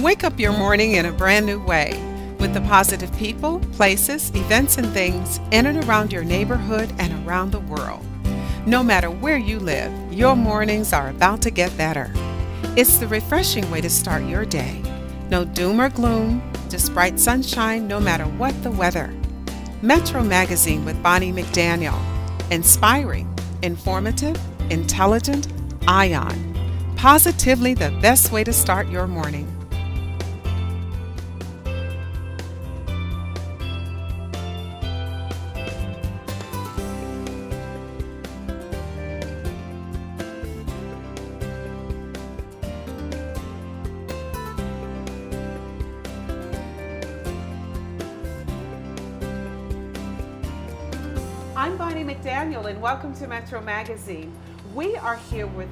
Wake up your morning in a brand new way with the positive people, places, events, and things in and around your neighborhood and around the world. No matter where you live, your mornings are about to get better. It's the refreshing way to start your day. No doom or gloom, just bright sunshine no matter what the weather. Metro Magazine with Bonnie McDaniel. Inspiring, informative, intelligent, Ion. Positively the best way to start your morning. I'm Bonnie McDaniel and welcome to Metro Magazine. We are here with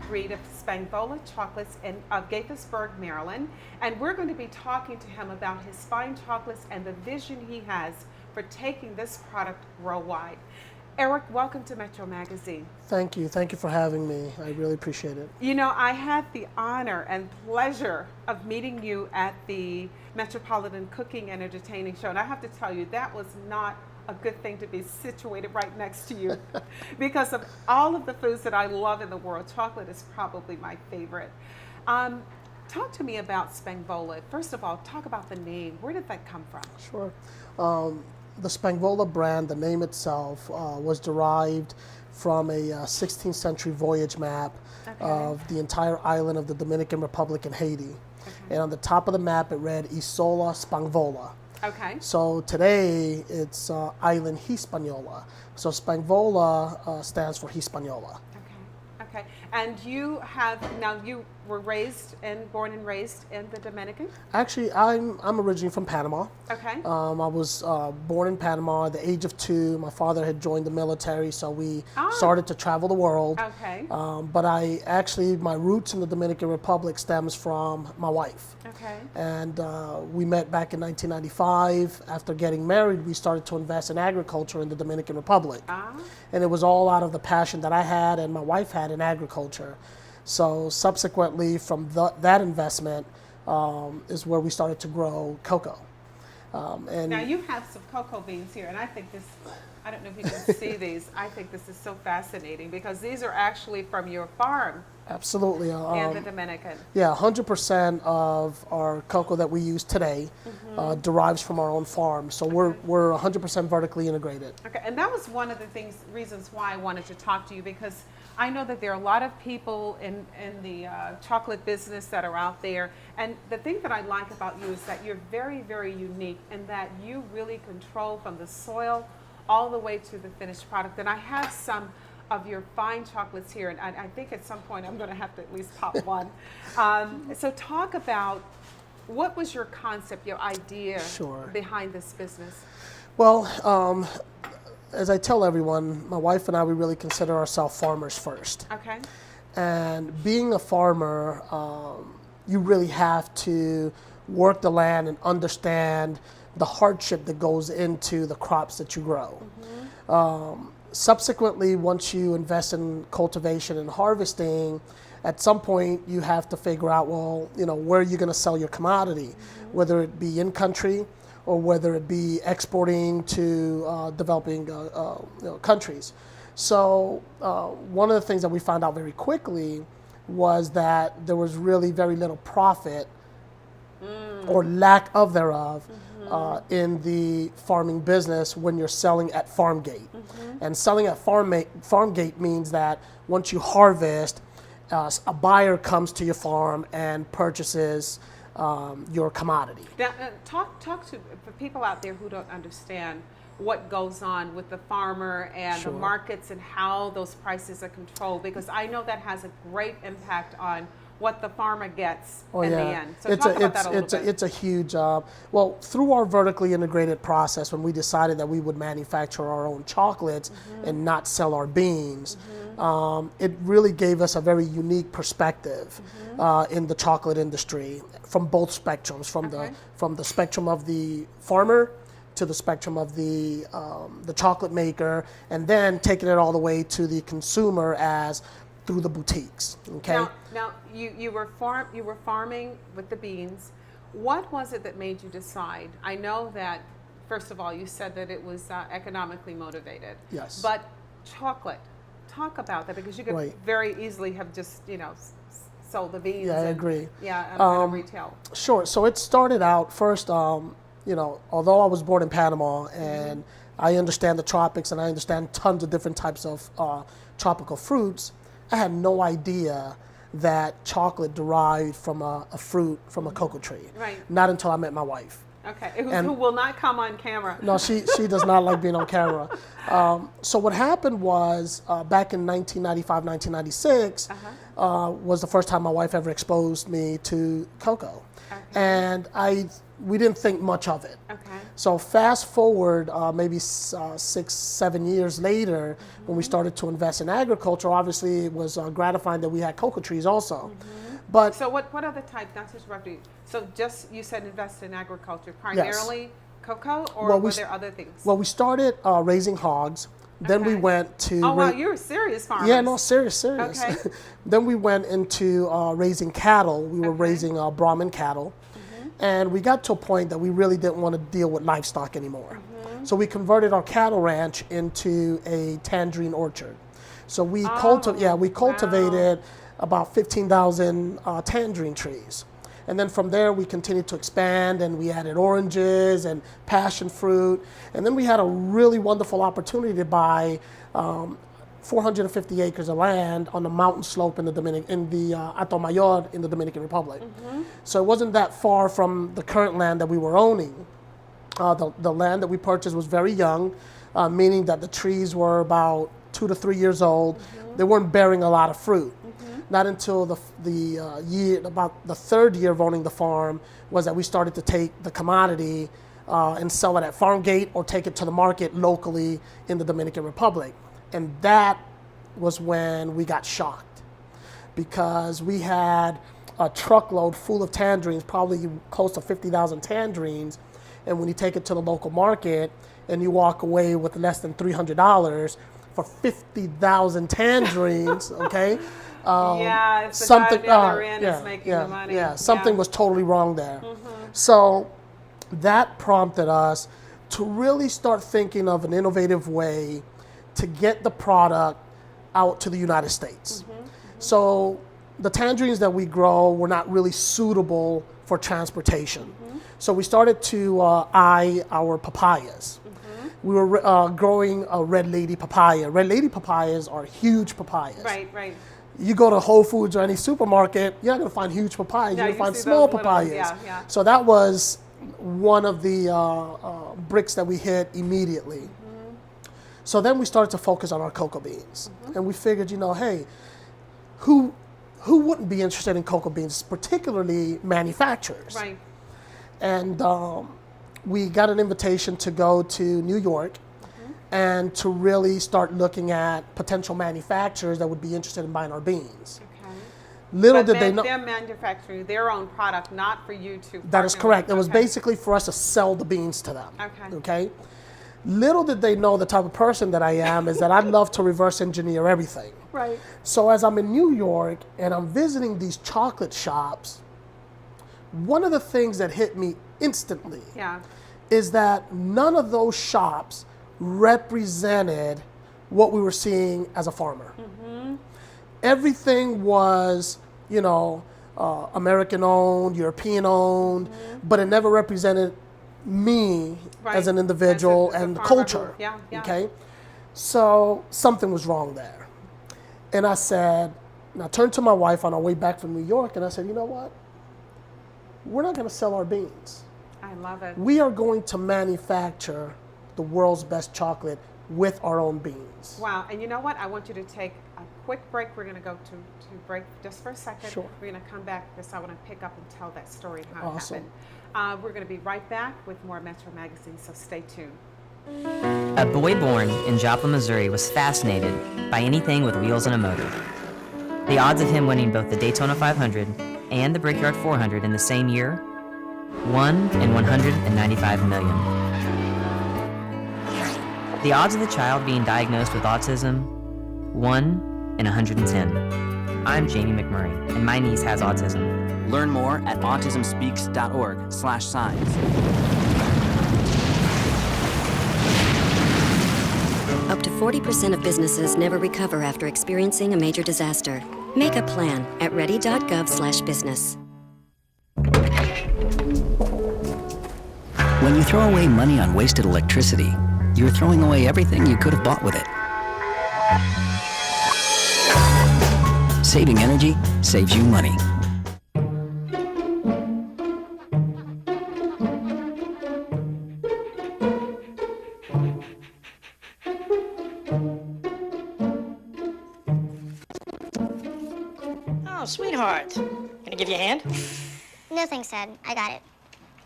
Reid of Spangvola Chocolates of Gaithersburg, Maryland, and we're going to be talking to him about his fine chocolates and the vision he has for taking this product worldwide. Eric, welcome to Metro Magazine. Thank you. Thank you for having me. I really appreciate it. You know, I had the honor and pleasure of meeting you at the Metropolitan Cooking and Entertaining Show, and I have to tell you, that was not a good thing to be situated right next to you because of all of the foods that I love in the world. Chocolate is probably my favorite. Talk to me about Spangvola. First of all, talk about the name. Where did that come from? Sure. The Spangvola brand, the name itself, was derived from a 16th century voyage map of the entire island of the Dominican Republic and Haiti. And on the top of the map it read Isola Spangvola. Okay. So today it's Island Hispaniola. So Spangvola stands for Hispaniola. Okay. Okay. And you were born and raised in the Dominican? Actually, I'm originally from Panama. Okay. I was born in Panama at the age of 2. My father had joined the military, so we started to travel the world. Okay. But my roots in the Dominican Republic stems from my wife. Okay. And we met back in 1995. After getting married, we started to invest in agriculture in the Dominican Republic. And it was all out of the passion that I had and my wife had in agriculture. So subsequently from that investment is where we started to grow cocoa. And now you have some cocoa beans here, and I think this, I don't know if you can see these, I think this is so fascinating because these are actually from your farm. Absolutely. In the Dominican. Yeah, 100% of our cocoa that we use today derives from our own farm. So we're 100% vertically integrated. Okay, and that was one of the reasons why I wanted to talk to you, because I know that there are a lot of people in the chocolate business that are out there, and the thing that I like about you is that you're very, very unique in that you really control from the soil all the way to the finished product. And I have some of your fine chocolates here, and I think at some point I'm going to have to at least pop one. So talk about what was your concept, your idea behind this business? Well, as I tell everyone, my wife and I, we really consider ourselves farmers first. Okay. And being a farmer, you really have to work the land and understand the hardship that goes into the crops that you grow. Subsequently, once you invest in cultivation and harvesting, at some point you have to figure out, well, where are you going to sell your commodity, whether it be in country or whether it be exporting to developing countries. So one of the things that we found out very quickly was that there was really very little profit or lack of thereof in the farming business when you're selling at farm gate. And selling at farm gate means that once you harvest, a buyer comes to your farm and purchases your commodity. Now, talk to for people out there who don't understand what goes on with the farmer and the markets and how those prices are controlled, because I know that has a great impact on what the farmer gets in the end. So talk about that a little bit. It's a huge, well, through our vertically integrated process, when we decided that we would manufacture our own chocolates and not sell our beans, it really gave us a very unique perspective in the chocolate industry from both spectrums, from the spectrum of the farmer to the spectrum of the chocolate maker, and then taking it all the way to the consumer as through the boutiques. Okay. Now you were farming with the beans, what was it that made you decide? I know that, first of all, you said that it was economically motivated. Yes. But chocolate, talk about that, because you could Right. very easily have just, sold the beans. Yeah, I agree. Yeah, at retail. Sure. So it started out first, although I was born in Panama and I understand the tropics and I understand tons of different types of tropical fruits, I had no idea that chocolate derived from a fruit from a cocoa tree. Right. Not until I met my wife. Okay, who will not come on camera. No, she does not like being on camera. So what happened was back in 1995, 1996 was the first time my wife ever exposed me to cocoa. Okay. And we didn't think much of it. Okay. So fast forward maybe 6-7 years later, when we started to invest in agriculture, obviously it was gratifying that we had cocoa trees also. But So what other type, not to interrupt you, so just, you said invest in agriculture, primarily cocoa, or were there other things? Well, we started raising hogs. Then we Okay. went to... Oh, wow, you're a serious farmer. Yeah, no, serious. Okay. Then we went into raising cattle. We were raising Brahman cattle. And we got to a point that we really didn't want to deal with livestock anymore. So we converted our cattle ranch into a tangerine orchard. So we cultivated about 15,000 tangerine trees. And then from there, we continued to expand, and we added oranges and passion fruit. And then we had a really wonderful opportunity to buy 450 acres of land on the mountain slope in the Hato Mayor in the Dominican Republic. So it wasn't that far from the current land that we were owning. The land that we purchased was very young, meaning that the trees were about 2 to 3 years old. They weren't bearing a lot of fruit. Not until about the third year of owning the farm was that we started to take the commodity and sell it at farm gate or take it to the market locally in the Dominican Republic. And that was when we got shocked, because we had a truckload full of tangerines, probably close to 50,000 tangerines. And when you take it to the local market and you walk away with less than $300 for 50,000 tangerines, okay? It's something, the guy on the other end is making the money. Something was totally wrong there. So that prompted us to really start thinking of an innovative way to get the product out to the United States. So the tangerines that we grow were not really suitable for transportation. So we started to eye our papayas. We were growing a red lady papaya. Red lady papayas are huge papayas. Right. You go to Whole Foods or any supermarket, you're not going to find huge papayas. You're going to find small papayas. So that was one of the bricks that we hit immediately. So then we started to focus on our cocoa beans. And we figured, hey, who wouldn't be interested in cocoa beans, particularly manufacturers? Right. And we got an invitation to go to New York and to really start looking at potential manufacturers that would be interested in buying our beans. Okay. Little did they know. They're manufacturing their own product, not for you to. That is correct. With. It was basically for us to sell the beans to them. Okay. Little did they know the type of person that I am is that I love to reverse engineer everything. Right. So as I'm in New York and I'm visiting these chocolate shops, one of the things that hit me instantly is that none of those shops represented what we were seeing as a farmer. Everything was, American owned, European owned, but it never represented me as an individual and the culture. Okay? So something was wrong there. And I turned to my wife on our way back from New York and I said, you know what? We're not going to sell our beans. I love it. We are going to manufacture the world's best chocolate with our own beans. Wow. And you know what? I want you to take a quick break. We're going to go to break just for a second. Sure. We're going to come back because I want to pick up and tell that story and how Awesome. it happened. We're going to be right back with more Metro Magazine, so stay tuned. A boy born in Joplin, Missouri was fascinated by anything with wheels and a motor. The odds of him winning both the Daytona 500 and the Brickyard 400 in the same year? 1 in 195 million. The odds of the child being diagnosed with autism? 1 in 110. I'm Jamie McMurray, and my niece has autism. Learn more at autismspeaks.org/signs. Up to 40% of businesses never recover after experiencing a major disaster. Make a plan at ready.gov/business. When you throw away money on wasted electricity, you're throwing away everything you could have bought with it. Saving energy saves you money. Oh, sweetheart. Gonna give you a hand? No thanks, Dad. I got it.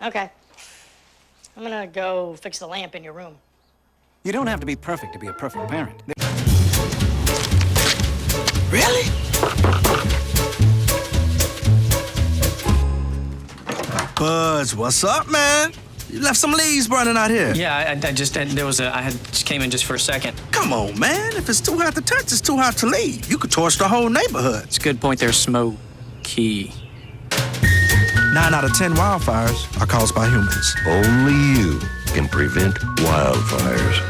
Okay. I'm gonna go fix the lamp in your room. You don't have to be perfect to be a perfect parent. Really? Buzz, what's up, man? You left some leaves burning out here. Yeah, I just came in just for a second. Come on, man. If it's too hot to touch, it's too hot to leave. You could torch the whole neighborhood. It's a good point. There's smoky. 9 out of 10 wildfires are caused by humans. Only you can prevent wildfires.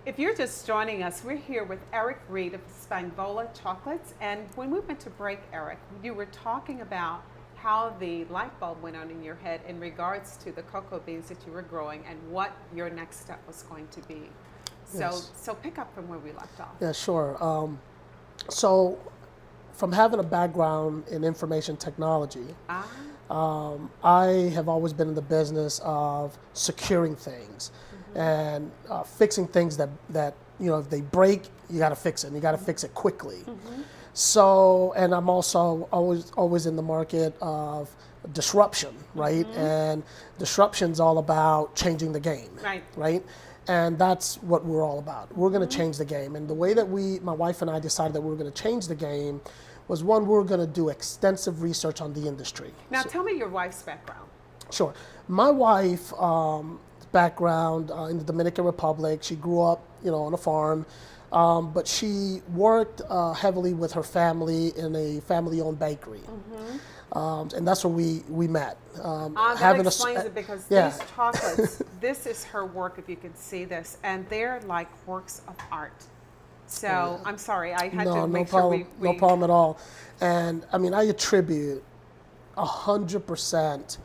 If you're just joining us, we're here with Reid of Spangvola Chocolates. And when we went to break, Eric, you were talking about how the light bulb went on in your head in regards to the cocoa beans that you were growing and what your next step was going to be. So pick up from where we left off. Yeah, sure. So from having a background in information technology, I have always been in the business of securing things and fixing things that if they break, you got to fix it, and you got to fix it quickly. So, and I'm also always in the market of disruption, right? And disruption's all about changing the game, right? And that's what we're all about. We're going to change the game, and the way that my wife and I decided that we were going to change the game was, one, we're going to do extensive research on the industry. Now, tell me your wife's background. Sure. My wife, background in the Dominican Republic. She grew up, on a farm, but she worked heavily with her family in a family-owned bakery. And that's where we met. That explains it, because these chocolates, this is her work, if you can see this, and they're like works of art. So I'm sorry, I had to make sure we... No problem at all. And I mean, I attribute 100%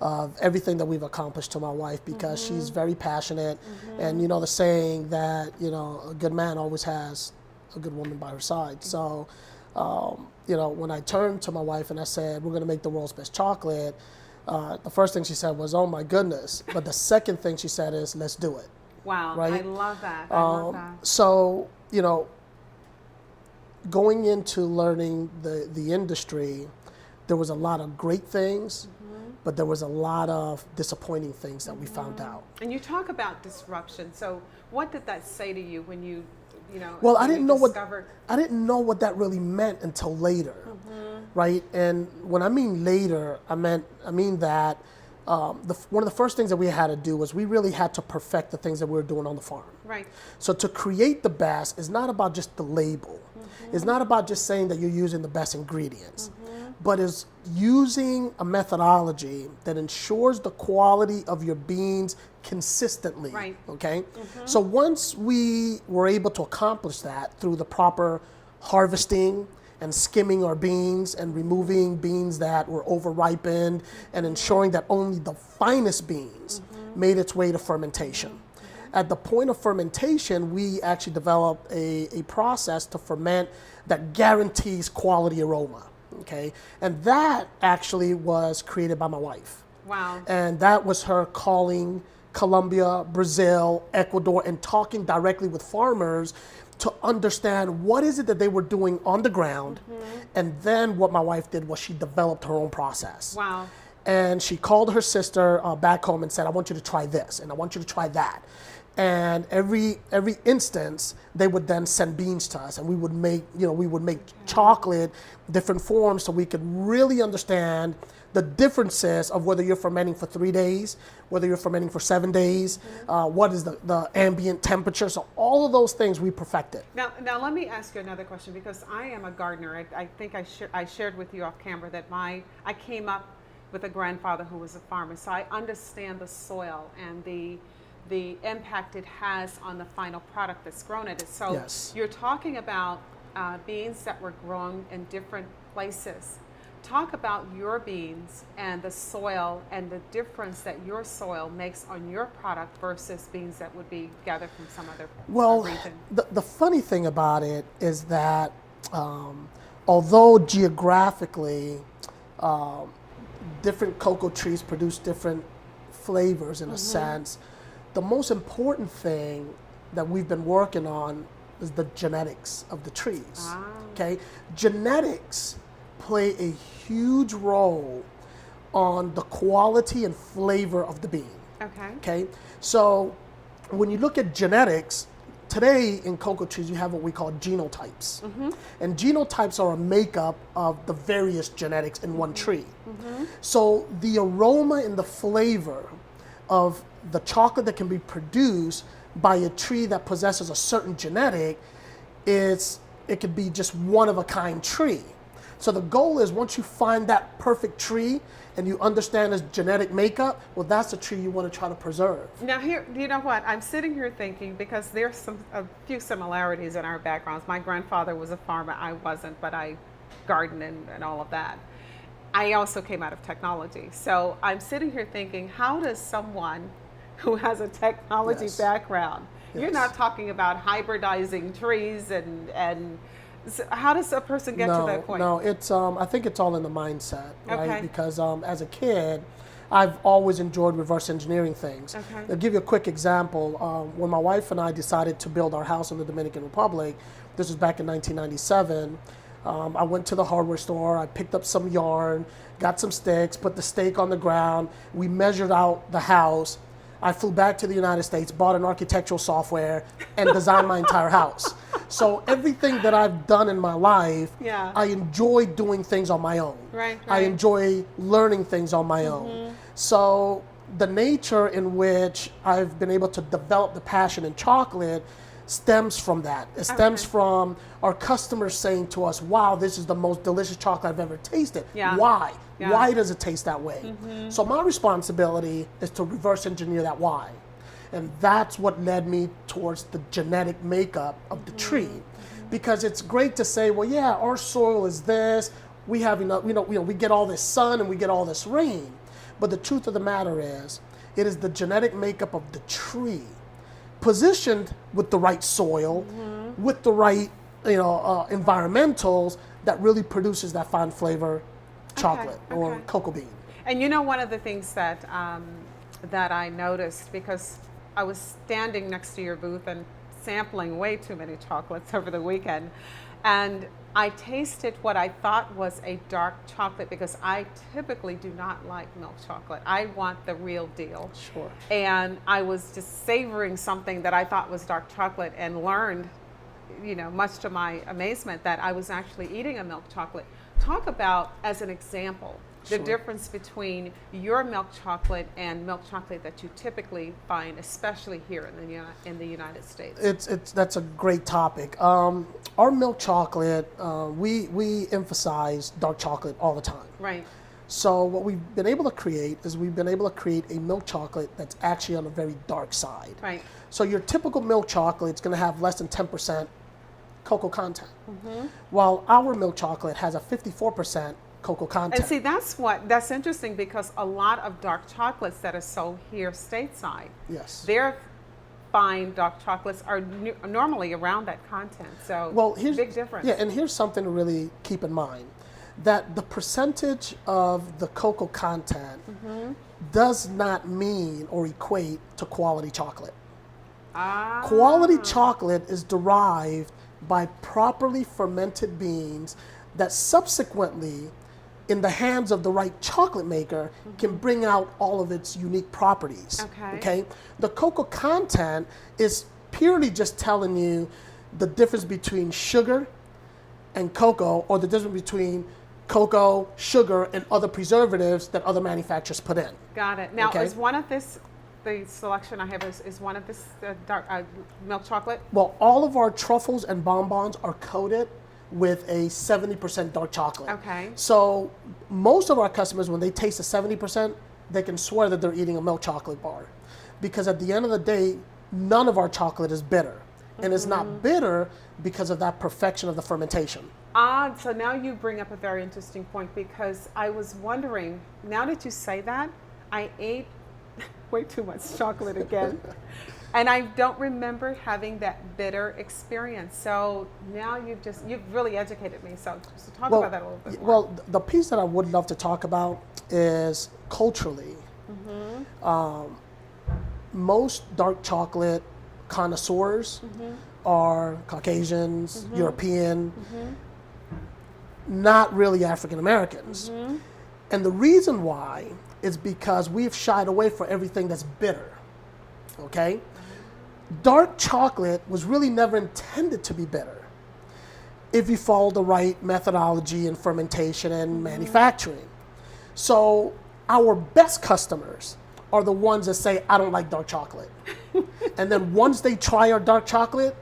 of everything that we've accomplished to my wife, because she's very passionate. And the saying that, a good man always has a good woman by her side. So, when I turned to my wife and I said, we're going to make the world's best chocolate, the first thing she said was, oh my goodness. But the second thing she said is, let's do it. Wow, right? I love that. I love that. So, going into learning the industry, there was a lot of great things, but there was a lot of disappointing things that we found out. And you talk about disruption. So what did that say to you when you well, I didn't know what that really meant until later, right? And when I mean later, I mean that one of the first things that we had to do was we really had to perfect the things that we were doing on the farm. Right. So to create the best is not about just the label. It's not about just saying that you're using the best ingredients, but is using a methodology that ensures the quality of your beans consistently. Right. Okay? So once we were able to accomplish that through the proper harvesting and skimming our beans and removing beans that were over-ripened and ensuring that only the finest beans made its way to fermentation. At the point of fermentation, we actually developed a process to ferment that guarantees quality aroma, okay? And that actually was created by my wife. Wow. And that was her calling Colombia, Brazil, Ecuador, and talking directly with farmers to understand what is it that they were doing on the ground. And then what my wife did was she developed her own process. Wow. And she called her sister back home and said, I want you to try this, and I want you to try that. And every instance, they would then send beans to us, and we would make chocolate, different forms, so we could really understand the differences of whether you're fermenting for 3 days, whether you're fermenting for 7 days, what is the ambient temperature. So all of those things we perfected. Now let me ask you another question, because I am a gardener. I think I shared with you off camera that I came up with a grandfather who was a farmer, so I understand the soil and the impact it has on the final product that's grown in it. So yes. You're talking about beans that were grown in different places. Talk about your beans and the soil and the difference that your soil makes on your product versus beans that would be gathered from some other region. The funny thing about it is that although geographically different cocoa trees produce different flavors in a sense, the most important thing that we've been working on is the genetics of the trees. Okay, genetics play a huge role on the quality and flavor of the bean. Okay, so when you look at genetics, today in cocoa trees you have what we call genotypes. And genotypes are a makeup of the various genetics in one tree. So the aroma and the flavor of the chocolate that can be produced by a tree that possesses a certain genetic it could be just one of a kind tree. So the goal is, once you find that perfect tree and you understand its genetic makeup, well, that's the tree you want to try to preserve. Now here, you know what, I'm sitting here thinking, because there's a few similarities in our backgrounds. My grandfather was a farmer, I wasn't, but I gardened and all of that. I also came out of technology. So I'm sitting here thinking, how does someone who has a technology background, you're not talking about hybridizing trees and so how does a person get to that point? No, it's I think it's all in the mindset, right? Because as a kid, I've always enjoyed reverse engineering things. I'll give you a quick example. When my wife and I decided to build our house in the Dominican Republic, this was back in 1997, I went to the hardware store, I picked up some yarn, got some sticks, put the stake on the ground, we measured out the house. I flew back to the United States, bought an architectural software, and designed my entire house. So everything that I've done in my life, I enjoy doing things on my own. I enjoy learning things on my own. So the nature in which I've been able to develop the passion in chocolate stems from that. It stems from our customers saying to us, wow, this is the most delicious chocolate I've ever tasted. Why? Why does it taste that way? So my responsibility is to reverse engineer that why. And that's what led me towards the genetic makeup of the tree. Because it's great to say, well, yeah, our soil is this, we have enough, we get all this sun and we get all this rain. But the truth of the matter is, it is the genetic makeup of the tree, positioned with the right soil, with the right environmentals, that really produces that fine flavor chocolate or cocoa bean. And you know, one of the things that that I noticed, because I was standing next to your booth and sampling way too many chocolates over the weekend, and I tasted what I thought was a dark chocolate, because I typically do not like milk chocolate. I want the real deal. And I was just savoring something that I thought was dark chocolate, and learned, much to my amazement, that I was actually eating a milk chocolate. Talk about, as an example, the difference between your milk chocolate and milk chocolate that you typically find, especially here in the United States. That's a great topic. Our milk chocolate, we emphasize dark chocolate all the time. So what we've been able to create is a milk chocolate that's actually on the very dark side. So your typical milk chocolate is going to have less than 10% cocoa content, while our milk chocolate has a 54% cocoa content. And see, that's interesting, because a lot of dark chocolates that are sold here stateside, their fine dark chocolates are normally around that content. So here's big difference. Yeah, and here's something to really keep in mind, that the percentage of the cocoa content does not mean or equate to quality chocolate. Quality chocolate is derived by properly fermented beans that subsequently in the hands of the right chocolate maker, can bring out all of its unique properties. Okay. The cocoa content is purely just telling you the difference between sugar and cocoa, or the difference between cocoa, sugar, and other preservatives that other manufacturers put in. Got it. Now, is one of this, the selection I have is one of this dark milk chocolate? Well, all of our truffles and bonbons are coated with a 70% dark chocolate. Okay. So most of our customers, when they taste the 70%, they can swear that they're eating a milk chocolate bar. Because at the end of the day, none of our chocolate is bitter. And it's not bitter because of that perfection of the fermentation. So now you bring up a very interesting point, because I was wondering, now that you say that, I ate way too much chocolate again. And I don't remember having that bitter experience. So now you've really educated me. So talk about that a little bit more. Well, the piece that I would love to talk about is culturally. Most dark chocolate connoisseurs are Caucasians, European, not really African Americans. And the reason why is because we've shied away from everything that's bitter. Okay? Dark chocolate was really never intended to be bitter if you follow the right methodology in fermentation and manufacturing. So our best customers are the ones that say, I don't like dark chocolate. And then once they try our dark chocolate,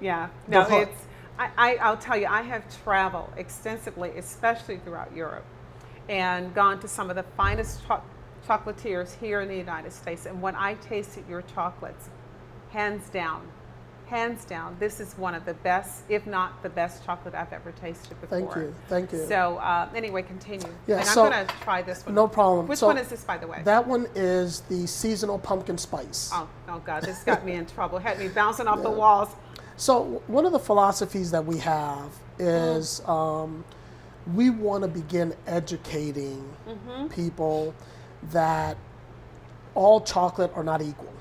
I'll tell you, I have traveled extensively, especially throughout Europe, and gone to some of the finest chocolatiers here in the United States. And when I tasted your chocolates, hands down, this is one of the best, if not the best chocolate I've ever tasted before. Thank you. So anyway, continue. Yeah, and so I'm going to try this one. No problem. Which one is this, by the way? That one is the seasonal pumpkin spice. Oh God, this got me in trouble. Had me bouncing off the walls. So one of the philosophies that we have is we want to begin educating people that all chocolate are not equal.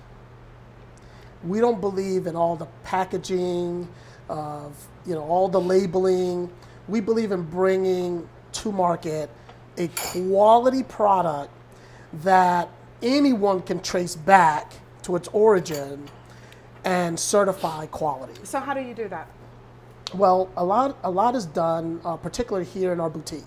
We don't believe in all the packaging of, all the labeling. We believe in bringing to market a quality product that anyone can trace back to its origin and certify quality. So how do you do that? Well, a lot is done, particularly here in our boutique.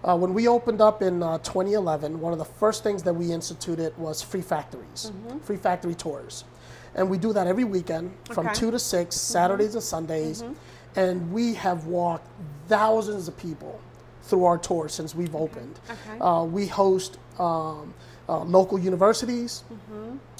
When we opened up in 2011, one of the first things that we instituted was free factories, free factory tours. And we do that every weekend from 2 to 6, Saturdays and Sundays. And we have walked thousands of people through our tour since we've opened. We host local universities.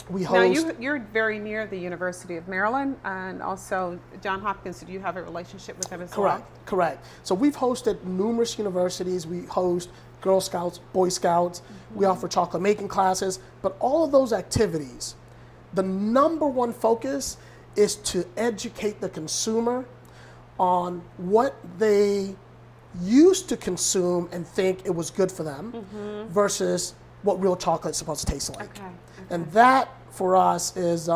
We host. Now you're very near the University of Maryland and also Johns Hopkins. Do you have a relationship with them as well? Correct. So we've hosted numerous universities. We host Girl Scouts, Boy Scouts. We offer chocolate making classes. But all of those activities, the number one focus is to educate the consumer on what they used to consume and think it was good for them versus what real chocolate is supposed to taste like. And that for us is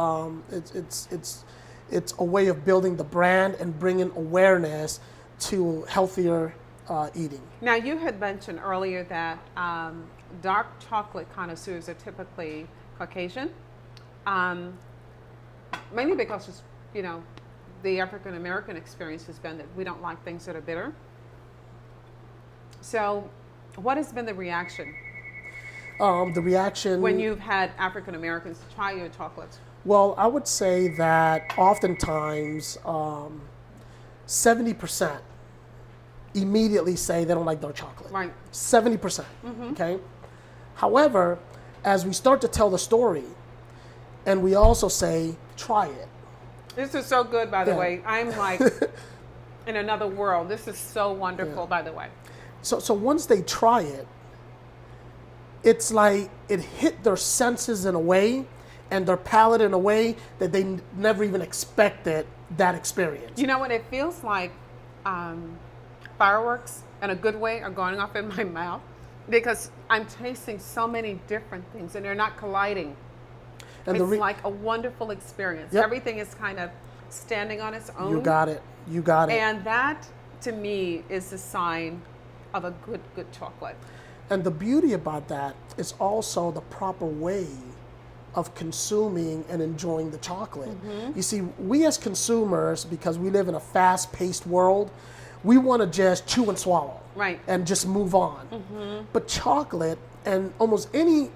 it's a way of building the brand and bringing awareness to healthier eating. Now you had mentioned earlier that dark chocolate connoisseurs are typically Caucasian. Mainly because just, the African American experience has been that we don't like things that are bitter. So what has been the reaction? The reaction when you've had African Americans try your chocolates? Well, I would say that oftentimes 70% immediately say they don't like dark chocolate. Right. 70%. Okay. However, as we start to tell the story, and we also say, try it. This is so good, by the way. I'm like in another world. This is so wonderful, by the way. So once they try it, it's like it hit their senses in a way and their palate in a way that they never even expected that experience. You know what? It feels like fireworks in a good way are going off in my mouth because I'm tasting so many different things and they're not colliding. And it's like a wonderful experience. Everything is kind of standing on its own. You got it. And that, to me, is a sign of a good chocolate. And the beauty about that is also the proper way of consuming and enjoying the chocolate. You see, we as consumers, because we live in a fast-paced world, we want to just chew and swallow, Right. and just move on. But chocolate and almost any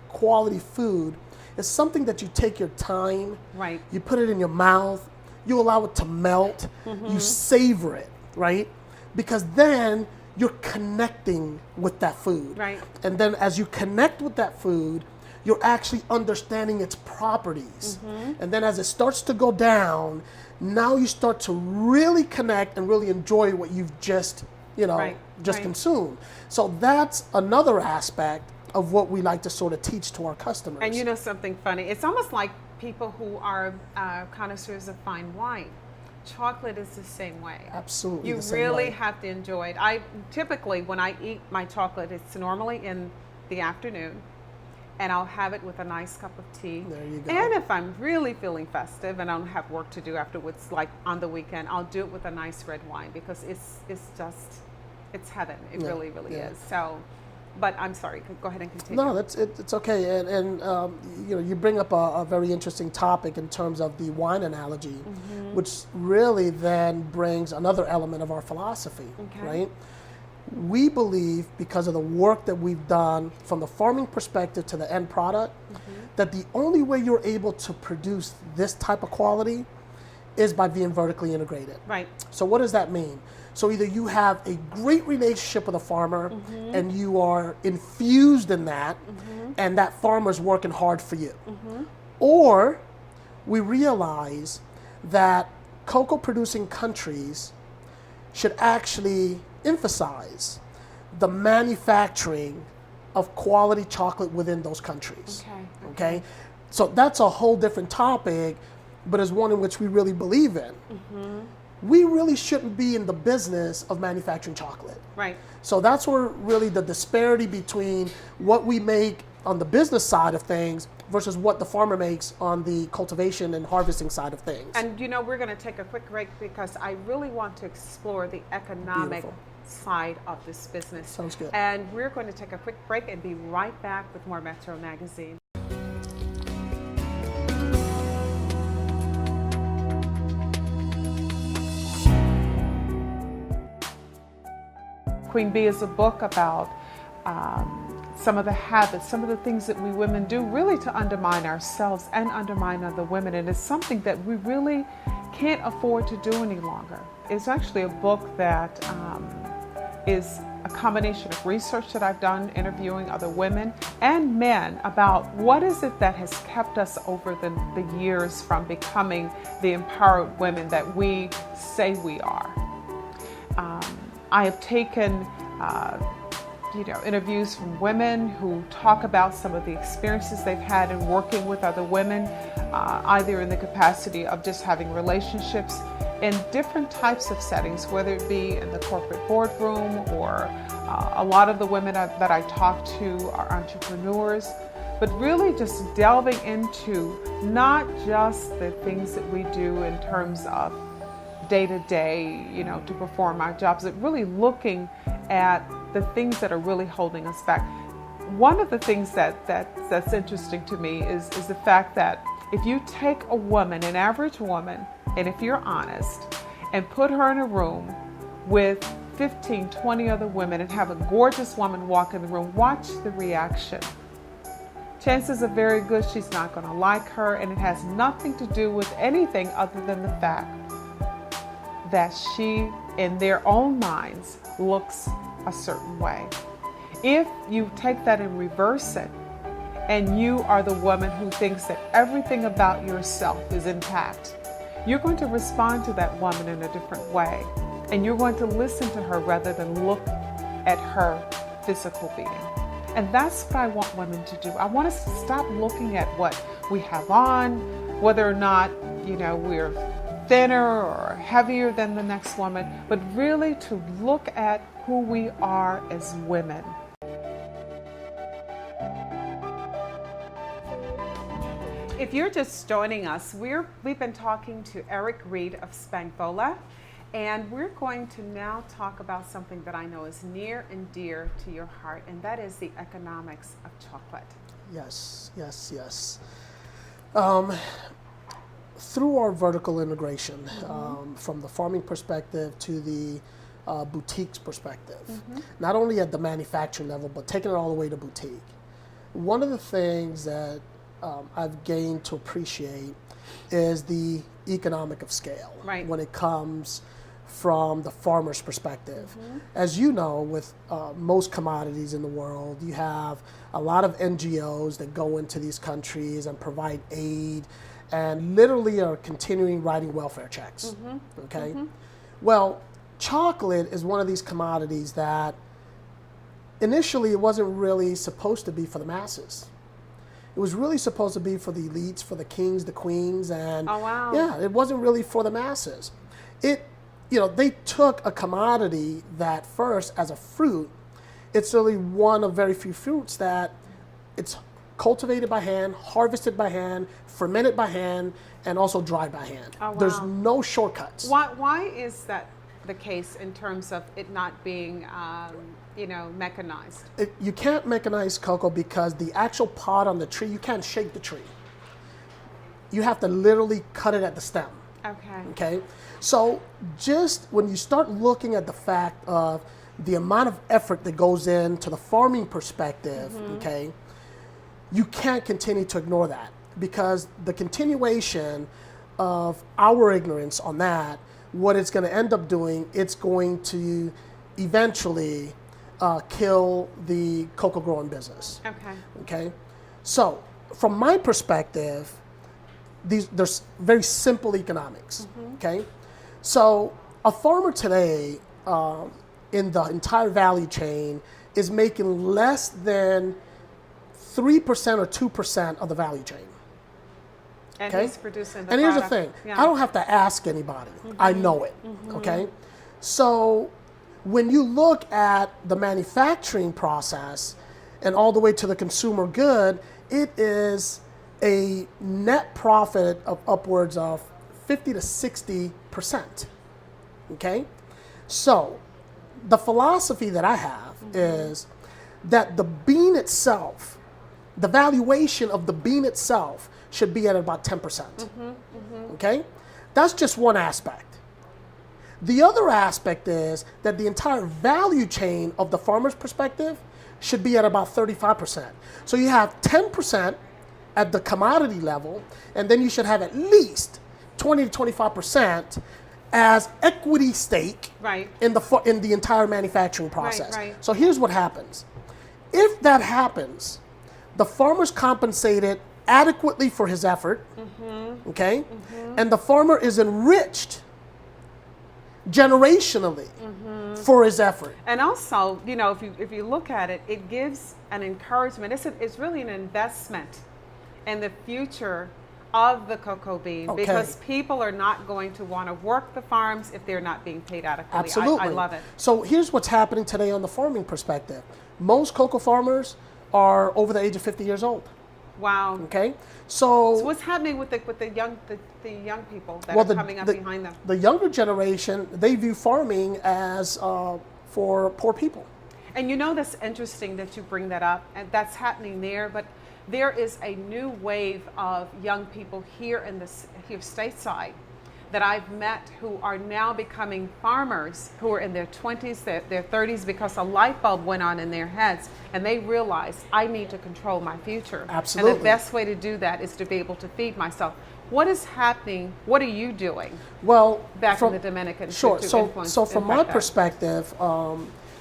quality food is something that you take your time, Right. you put it in your mouth, you allow it to melt, you savor it, right? Because then you're connecting with that food. Right. And then as you connect with that food, you're actually understanding its properties. And then as it starts to go down, now you start to really connect and really enjoy what you've just, Right. consumed. So that's another aspect of what we like to sort of teach to our customers. And you know something funny? It's almost like people who are connoisseurs of fine wine. Chocolate is the same way. Absolutely You the same really way. have to enjoy it. I typically, when I eat my chocolate, it's normally in the afternoon, and I'll have it with a nice cup of tea. There you go. And if I'm really feeling festive and I don't have work to do afterwards, like on the weekend, I'll do it with a nice red wine, because it's it's heaven. It really is. So, but I'm sorry. Go ahead and continue. No, it's okay. And you bring up a very interesting topic in terms of the wine analogy, which really then brings another element of our philosophy, right? We believe, because of the work that we've done from the farming perspective to the end product, that the only way you're able to produce this type of quality is by being vertically integrated. Right. So what does that mean? So either you have a great relationship with a farmer and you are infused in that, and that farmer's working hard for you. Or we realize that cocoa producing countries should actually emphasize the manufacturing of quality chocolate within those countries. Okay? So that's a whole different topic, but is one in which we really believe in. We really shouldn't be in the business of manufacturing chocolate. Right. So that's where really the disparity between what we make on the business side of things versus what the farmer makes on the cultivation and harvesting side of things. And you know, we're going to take a quick break, because I really want to explore the economic side of this business. Sounds good. And we're going to take a quick break and be right back with more Metro Magazine. Queen Bee is a book about some of the habits, some of the things that we women do really to undermine ourselves and undermine other women. And it's something that we really can't afford to do any longer. It's actually a book that is a combination of research that I've done interviewing other women and men about what is it that has kept us over the years from becoming the empowered women that we say we are. I have taken interviews from women who talk about some of the experiences they've had in working with other women, either in the capacity of just having relationships in different types of settings, whether it be in the corporate boardroom or a lot of the women that I talk to are entrepreneurs, but really just delving into not just the things that we do in terms of day-to-day, to perform our jobs, but really looking at the things that are really holding us back. One of the things that's interesting to me is the fact that if you take a woman, an average woman, and if you're honest, and put her in a room with 15, 20 other women and have a gorgeous woman walk in the room, watch the reaction. Chances are very good she's not going to like her, and it has nothing to do with anything other than the fact that she, in their own minds, looks a certain way. If you take that and reverse it, and you are the woman who thinks that everything about yourself is intact, you're going to respond to that woman in a different way. And you're going to listen to her rather than look at her physical being. And that's what I want women to do. I want us to stop looking at what we have on, whether or not, we're thinner or heavier than the next woman, but really to look at who we are as women. If you're just joining us, we've been talking to Reid of Spangvola, And we're going to now talk about something that I know is near and dear to your heart, and that is the economics of chocolate. Yes, yes, yes. Through our vertical integration, from the farming perspective to the boutiques perspective, not only at the manufacturing level, but taking it all the way to boutique. One of the things that I've gained to appreciate is the economic of scale when it comes from the farmer's perspective. As you know, with most commodities in the world, you have a lot of NGOs that go into these countries and provide aid and literally are continuing writing welfare checks, okay? Well, chocolate is one of these commodities that initially it wasn't really supposed to be for the masses. It was really supposed to be for the elites, for the kings, the queens, and yeah, it wasn't really for the masses. They took a commodity that first as a fruit, it's really one of very few fruits that it's cultivated by hand, harvested by hand, fermented by hand, and also dried by hand. There's no shortcuts. Why is that the case in terms of it not being mechanized? You can't mechanize cocoa because the actual pod on the tree, you can't shake the tree. You have to literally cut it at the stem. Okay. So just when you start looking at the fact of the amount of effort that goes into the farming perspective, okay, you can't continue to ignore that, because the continuation of our ignorance on that, what it's going to end up doing, it's going to eventually kill the cocoa growing business. Okay. So from my perspective, there's very simple economics. Okay. So a farmer today in the entire value chain is making less than 3% or 2% of the value chain. And he's producing the And here's the product. thing, I don't have to ask anybody. I know it, okay? So when you look at the manufacturing process and all the way to the consumer good, it is a net profit of upwards of 50 to 60%, okay? So the philosophy that I have is that the bean itself, the valuation of the bean itself should be at about 10%, okay? That's just one aspect. The other aspect is that the entire value chain of the farmer's perspective should be at about 35%. So you have 10% at the commodity level, and then you should have at least 20 to 25% as equity stake in the entire manufacturing process. So here's what happens. If that happens, the farmer's compensated adequately for his effort, okay? And the farmer is enriched generationally for his effort. And also, if you look at it, it gives an encouragement. It's really an investment in the future of the cocoa bean, because people are not going to want to work the farms if they're not being paid adequately. Absolutely. I love it. So here's what's happening today on the farming perspective. Most cocoa farmers are over the age of 50 years old. Wow. Okay. So what's happening with the young people that are coming up behind them? The younger generation, they view farming as for poor people. And that's interesting that you bring that up, and that's happening there. But there is a new wave of young people here stateside that I've met who are now becoming farmers, who are in their 20s, their 30s, because a light bulb went on in their heads and they realized, I need to control my future. Absolutely. And the best way to do that is to be able to feed myself. What is happening? What are you doing? Well, back in the Dominican. Sure. So from my perspective,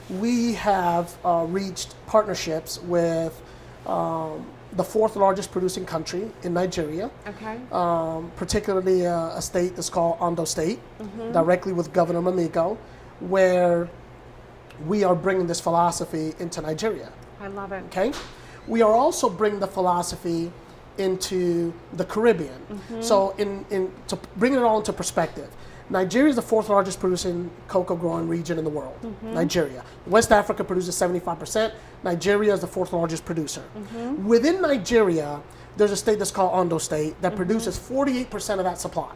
we have reached partnerships with the fourth largest producing country in Nigeria, particularly a state that's called Ondo State, directly with Governor Mamiko, where we are bringing this philosophy into Nigeria. I love it. Okay, we are also bringing the philosophy into the Caribbean. So to bring it all into perspective, Nigeria is the fourth largest producing cocoa growing region in the world. Nigeria. West Africa produces 75%. Nigeria is the fourth largest producer. Within Nigeria, there's a state that's called Ondo State that produces 48% of that supply.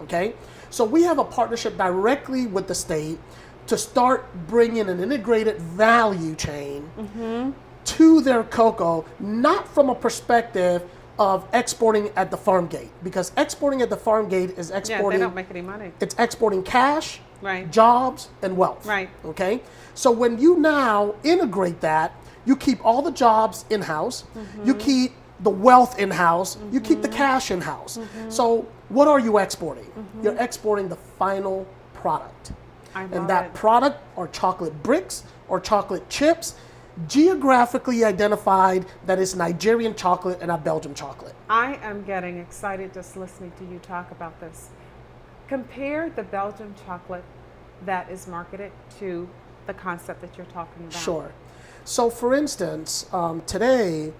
okay? So we have a partnership directly with the state to start bringing an integrated value chain to their cocoa, not from a perspective of exporting at the farm gate, because exporting at the farm gate is exporting. they don't make any money. It's exporting cash, Right. jobs, and wealth. Right. Okay? So when you now integrate that, you keep all the jobs in-house, you keep the wealth in-house, you keep the cash in-house. So what are you exporting? You're exporting the final product. And that product are chocolate bricks or chocolate chips, geographically identified that is Nigerian chocolate and not Belgian chocolate. I am getting excited just listening to you talk about this. Compare the Belgian chocolate that is marketed to the concept that you're talking about. Sure. So for instance, today,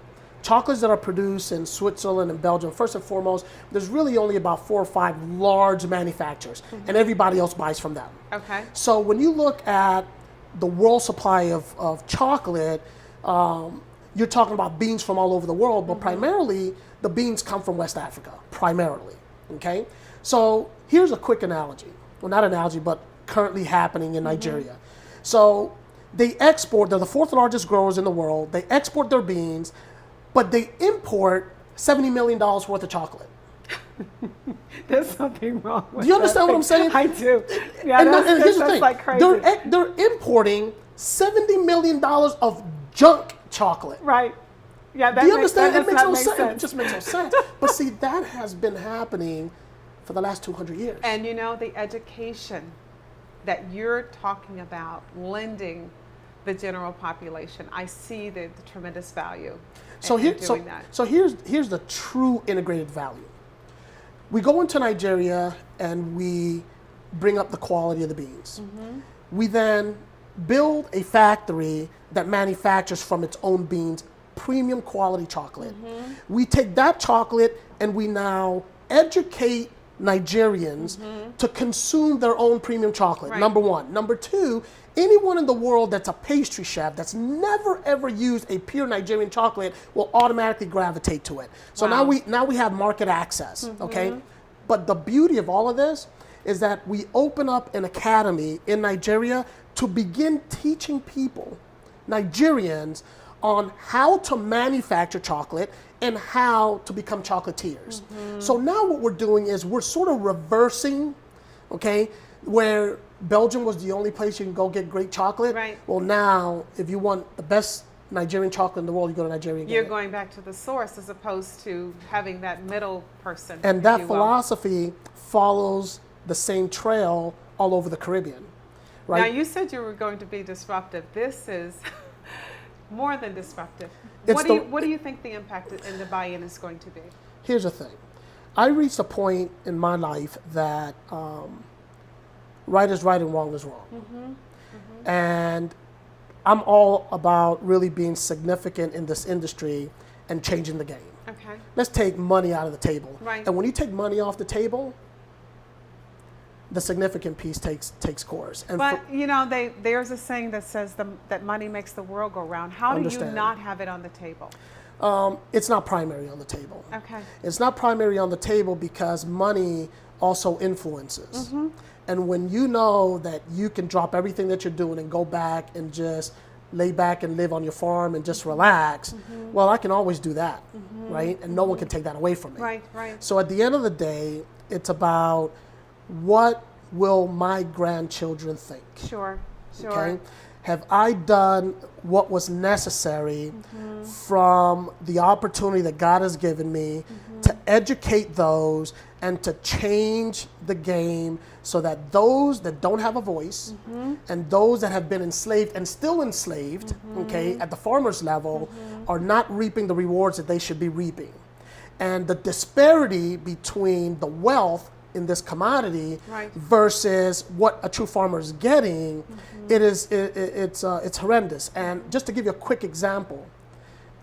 chocolates that are produced in Switzerland and Belgium, first and foremost, there's really only about 4 or 5 large manufacturers, and everybody else buys from them. Okay. So when you look at the world supply of chocolate, you're talking about beans from all over the world, but primarily the beans come from West Africa, primarily, okay? So here's a quick analogy. Well, not analogy, but currently happening in Nigeria. So they export, they're the 4th largest growers in the world, they export their beans, but they import $70 million worth of chocolate. There's something wrong with Do you understand what I'm saying? I do. Yeah, and here's the thing. like crazy. They're importing $70 million of junk chocolate. Right. Yeah, that Do you makes, understand? that It makes does no not make sense. It just makes no sense. But see, that has been happening for the last 200 years. And you know, the education that you're talking about lending the general population, I see the tremendous value in doing that. So here's the true integrated value. We go into Nigeria and we bring up the quality of the beans. We then build a factory that manufactures from its own beans premium quality chocolate. We take that chocolate and we now educate Nigerians to consume their own premium chocolate, number one. Number two, anyone in the world that's a pastry chef that's never ever used a pure Nigerian chocolate will automatically gravitate to it. So now we have market access, okay? But the beauty of all of this is that we open up an academy in Nigeria to begin teaching people, Nigerians, on how to manufacture chocolate and how to become chocolatiers. So now what we're doing is we're sort of reversing, okay, where Belgium was the only place you can go get great chocolate. Right. Well, now, if you want the best Nigerian chocolate in the world, you go to Nigeria and get You're it. going back to the source as opposed to having that middle person. And that philosophy follows the same trail all over the Caribbean, right? Now, you said you were going to be disruptive. This is more than disruptive. It's What do you think the impact and the buy-in is going to be? Here's the thing. I reached a point in my life that right is right and wrong is wrong. And I'm all about really being significant in this industry and changing the game. Okay. Let's take money out of the table. Right. And when you take money off the table, the significant piece takes course. And But you know, there's a saying that says that money makes the world go round. How do you not have it on the table? It's not primary on the table. Okay. It's not primary on the table because money also influences. And when you know that you can drop everything that you're doing and go back and just lay back and live on your farm and just relax, well, I can always do that, right? And no one can take that away from me. Right, right. So at the end of the day, it's about what will my grandchildren think? Sure, sure. Okay? Have I done what was necessary from the opportunity that God has given me to educate those and to change the game so that those that don't have a voice and those that have been enslaved and still enslaved, okay, at the farmer's level are not reaping the rewards that they should be reaping. And the disparity between the wealth in this commodity versus what a true farmer is getting, it's horrendous. And just to give you a quick example,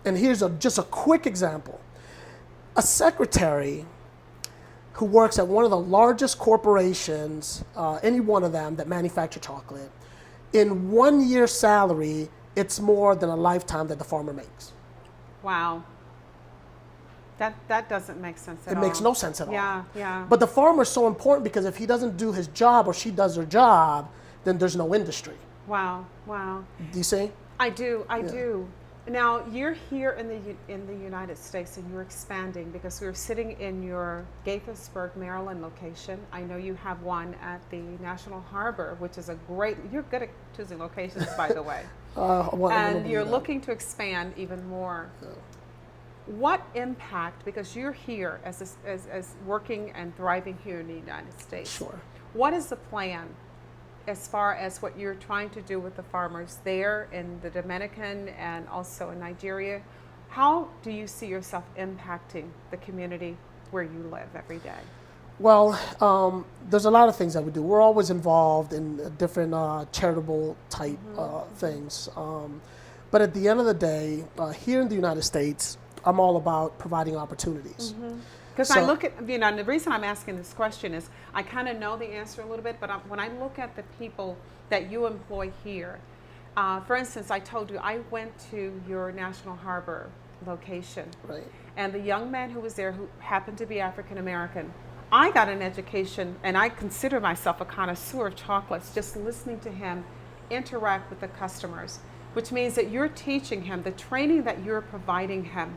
and here's just a quick example. A secretary who works at one of the largest corporations, any one of them that manufacture chocolate, in 1 year's salary, it's more than a lifetime that the farmer makes. Wow. That doesn't make sense at all. It makes no sense at all. Yeah, yeah. But the farmer is so important because if he doesn't do his job or she does her job, then there's no industry. Wow, wow. Do you see? I do. Now you're here in the United States and you're expanding because we're sitting in your Gaithersburg, Maryland location. I know you have one at the National Harbor, which is a great. You're good at choosing locations, by the way. And you're looking to expand even more. Yeah. What impact? Because you're here as working and thriving here in the United States. Sure. What is the plan as far as what you're trying to do with the farmers there in the Dominican and also in Nigeria? How do you see yourself impacting the community where you live every day? Well, there's a lot of things that we do. We're always involved in different charitable type things. But at the end of the day, here in the United States, I'm all about providing opportunities. Because I look at, and the reason I'm asking this question is I kind of know the answer a little bit, but when I look at the people that you employ here, for instance, I told you I went to your National Harbor location. Right. And the young man who was there, who happened to be African American, I got an education, and I consider myself a connoisseur of chocolates, just listening to him interact with the customers, which means that you're teaching him, the training that you're providing him,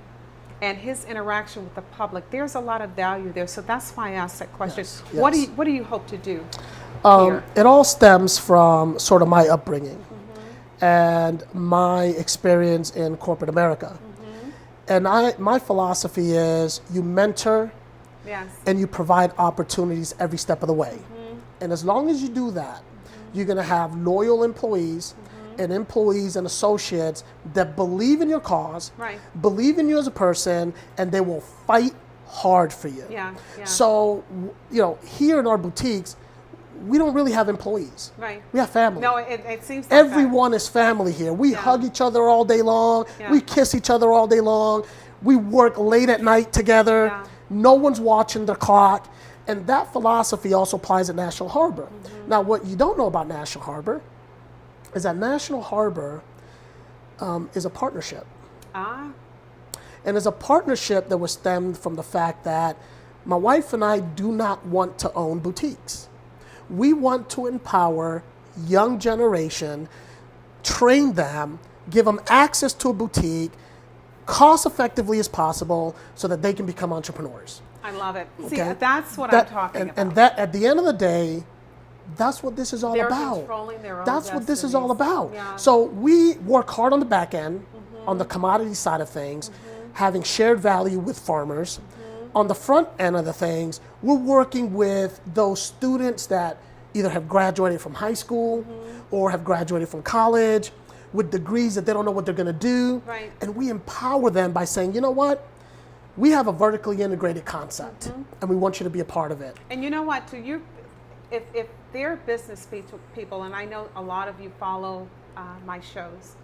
and his interaction with the public, there's a lot of value there. So that's why I asked that question. Yes. What do you hope to do here? It all stems from sort of my upbringing and my experience in corporate America. And my philosophy is you mentor and you provide opportunities every step of the way. And as long as you do that, you're going to have loyal employees and employees and associates that believe in your cause, believe in you as a person, and they will fight hard for you. So, here in our boutiques, we don't really have employees. We have family. No, it seems like everyone is family here. We hug each other all day long. We kiss each other all day long. We work late at night together. No one's watching the clock. And that philosophy also applies at National Harbor. Now, what you don't know about National Harbor is that National Harbor is a partnership. And it's a partnership that was stemmed from the fact that my wife and I do not want to own boutiques. We want to empower young generation, train them, give them access to a boutique, cost effectively as possible so that they can become entrepreneurs. I love it. See, that's what I'm talking about. And that, at the end of the day, that's what this is all about. Controlling their own That's what this is all about. Yeah. So we work hard on the back end, on the commodity side of things, having shared value with farmers. On the front end of the things, we're working with those students that either have graduated from high school or have graduated from college with degrees that they don't know what they're going to do. And we empower them by saying, you know what? We have a vertically integrated concept, and we want you to be a part of it. And you know what? If they're business people, and I know a lot of you follow my shows,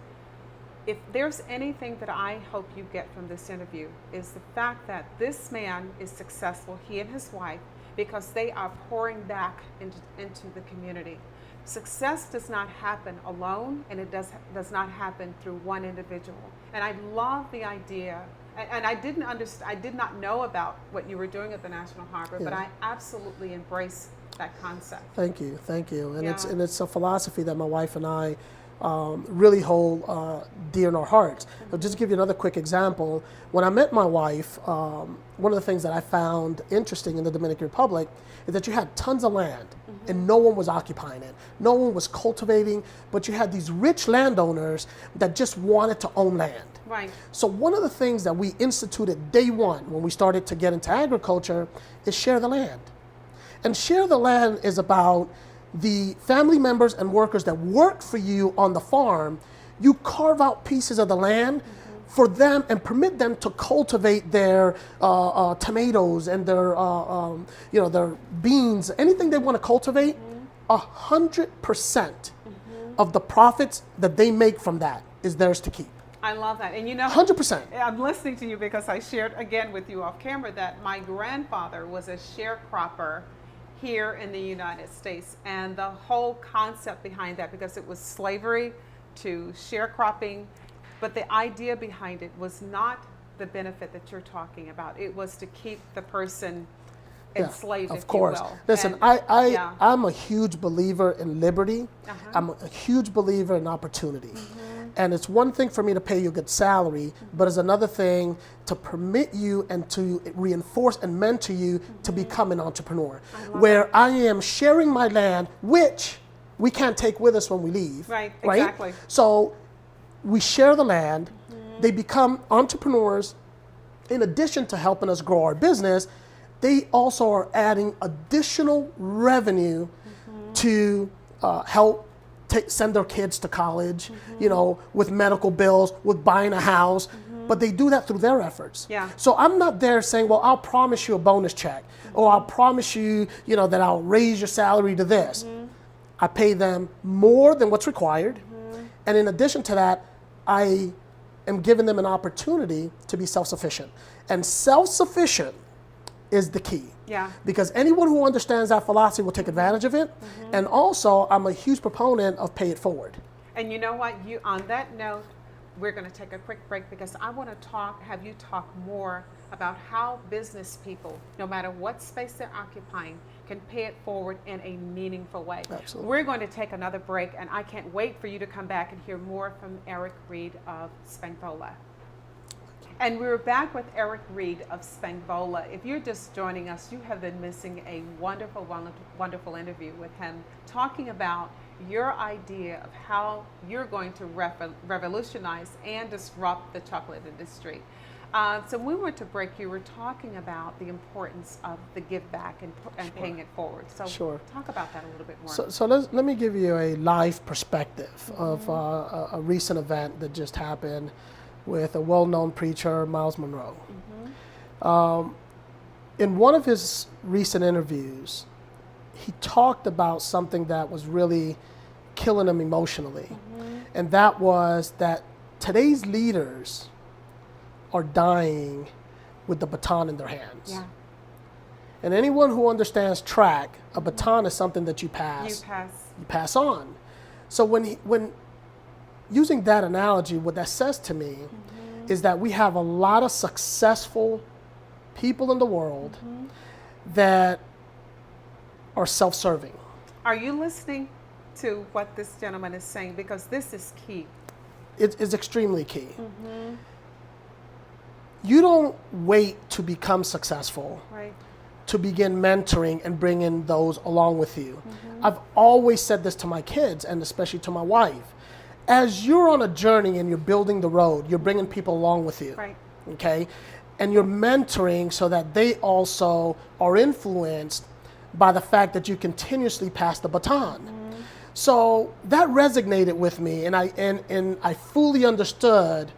if there's anything that I hope you get from this interview is the fact that this man is successful, he and his wife, because they are pouring back into the community. Success does not happen alone, and it does not happen through one individual. And I love the idea, and I did not know about what you were doing at the National Harbor, but I absolutely embrace that concept. Thank you. And it's a philosophy that my wife and I really hold dear in our hearts. So just to give you another quick example, when I met my wife, one of the things that I found interesting in the Dominican Republic is that you had tons of land and no one was occupying it. No one was cultivating, but you had these rich landowners that just wanted to own land. So one of the things that we instituted day one when we started to get into agriculture is share the land. And share the land is about the family members and workers that work for you on the farm. You carve out pieces of the land for them and permit them to cultivate their tomatoes and their beans, anything they want to cultivate. 100% of the profits that they make from that is theirs to keep. I love that. And 100%. I'm listening to you because I shared again with you off camera that my grandfather was a sharecropper here in the United States, and the whole concept behind that, because it was slavery to sharecropping, but the idea behind it was not the benefit that you're talking about. It was to keep the person Yeah, enslaved, of if course. you will. Listen, And- yeah. I'm a huge believer in liberty. Uh-huh. I'm a huge believer in opportunity. And it's one thing for me to pay you a good salary, but it's another thing to permit you and to reinforce and mentor you to become an entrepreneur. Where I am sharing my land, which we can't take with us when we leave. Right, exactly. So we share the land, they become entrepreneurs. In addition to helping us grow our business, they also are adding additional revenue to help send their kids to college, you know, with medical bills, with buying a house, but they do that through their efforts. Yeah. So I'm not there saying, well, I'll promise you a bonus check, or I'll promise you, you know, that I'll raise your salary to this. I pay them more than what's required, and in addition to that, I am giving them an opportunity to be self-sufficient. And self-sufficient is the key. Yeah. Because anyone who understands that philosophy will take advantage of it. And also, I'm a huge proponent of pay it forward. And you know what? You on that note, we're going to take a quick break because I want to have you talk more about how business people, no matter what space they're occupying, can pay it forward in a meaningful way. Absolutely. We're going to take another break, and I can't wait for you to come back and hear more from Reid of Spangvola. And we're back with Reid of Spangvola. If you're just joining us, you have been missing a wonderful, wonderful interview with him, talking about your idea of how you're going to revolutionize and disrupt the chocolate industry. So when we went to break, you were talking about the importance of the give back and paying it forward. So talk about that a little bit more. So let me give you a live perspective of a recent event that just happened with a well-known preacher, Miles Monroe. In one of his recent interviews, he talked about something that was really killing him emotionally. And that was that today's leaders are dying with the baton in their hands. Yeah. And anyone who understands track, a baton is something that you pass. You pass on. So when using that analogy, what that says to me is that we have a lot of successful people in the world that are self-serving. Are you listening to what this gentleman is saying? Because this is key. It's extremely key. You don't wait to become successful to begin mentoring and bringing those along with you. I've always said this to my kids, and especially to my wife. As you're on a journey and you're building the road, you're bringing people along with you, okay? And you're mentoring so that they also are influenced by the fact that you continuously pass the baton. So that resonated with me, and I fully understood